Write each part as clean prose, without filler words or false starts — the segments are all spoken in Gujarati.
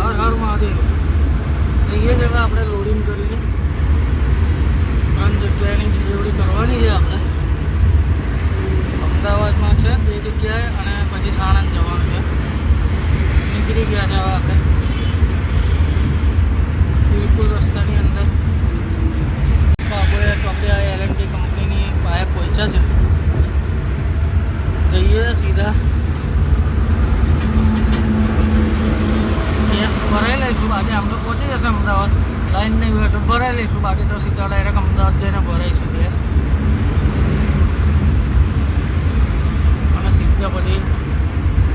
હર હર મહાદેવ. જઈએ છે હવે આપણે લોડિંગ કરીને 3 જગ્યાએની ડિલિવરી કરવાની છે આપણે. અમદાવાદમાં છે 2 જગ્યાએ અને પછી સાણંદ જવાનું છે. નીકળી ગયા છે હવે આપણે બિલકુલ રસ્તાની અંદર. આપણે L&T કંપનીની પાસે પહોંચ્યા છે. જઈએ સીધા ગેસ ભરાઈ લઈશું. બાકી આમ તો પહોંચી જશે અમદાવાદ. લાઈન નહીં હોય તો ભરાઈ લઈશું. બાકી તો સીધા ડાયરેક્ટ અમદાવાદ જઈને ભરાઈશું ગેસ. અને સીધા પછી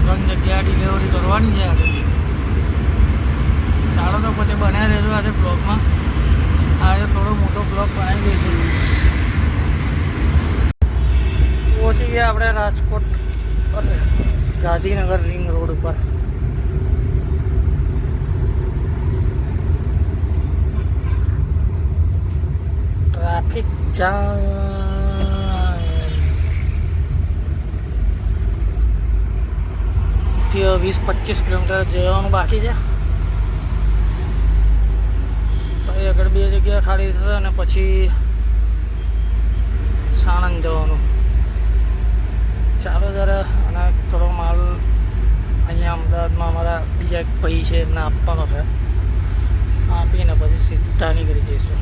3 જગ્યાએ ડિલિવરી કરવાની છે આજે. ચાલો તો પછી બનાવી રહેજો આજે બ્લોગમાં. આજે થોડો મોટો બ્લોગ બનાવી દઈશું. પહોંચી ગયા આપણે રાજકોટ ગાંધીનગર રિંગ રોડ ઉપર. ટ્રાફિક જામ 20-25 કિલોમીટર જવાનું બાકી છે. તો એ આગળ 2 જગ્યા ખાલી થશે અને પછી સાણંદ જવાનું. ચાલો જરા. અને થોડો માલ અહીંયા અમદાવાદમાં અમારા બીજા એક ભાઈ છે એમને આપવાનો છે. આપીને પછી સીધા નીકળી જઈશું.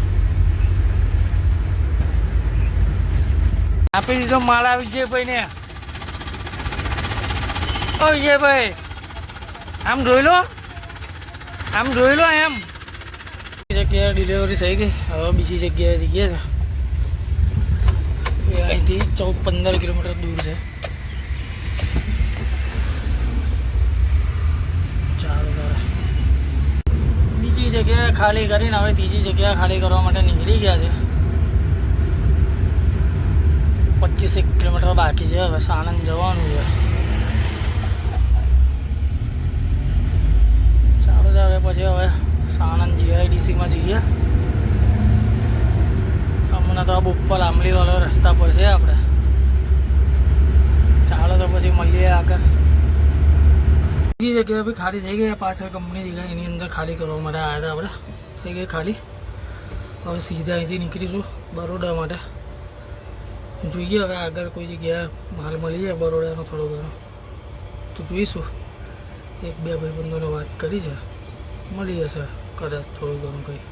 આપી દીધો માલ. આવી વિજયભાઈને. ઓ વિજયભાઈ આમ જોઈ લો, આમ જોઈ લો. એમ જગ્યાએ ડિલિવરી થઈ ગઈ. હવે બીજી જગ્યાએ જઈએ છે. એ અહીંથી 14-15 કિલોમીટર દૂર છે. ચાલો તારે બીજી જગ્યાએ ખાલી કરીને હવે ત્રીજી જગ્યાએ ખાલી કરવા માટે નીકળી ગયા છે. 25 કિલોમીટર બાકી છે. હવે સાણંદ જવાનું છે. ચાલો ત્યારે પછી હવે સાણંદ GIDCમાં જઈએ. હમણાં તો આ બોપલ આંબલીવાળો રસ્તા પર છે આપણે. ચાલો તો પછી મળીએ આગળ. બીજી જગ્યાએ બી ખાલી થઈ ગઈ. પાછળ કંપની દેખાય એની અંદર ખાલી કરવા માટે આવ્યા હતા આપણે. થઈ ગઈ ખાલી. હવે સીધા અહીંથી નીકળીશું બરોડા માટે. જોઈએ હવે આગળ કોઈ જગ્યાએ માલ મળી જાય બરોડાનો થોડો ઘણો તો જોઈશું. 1-2 ભાઈબંધોને વાત કરી છે, મળી જશે કદાચ થોડું ઘણું કંઈ.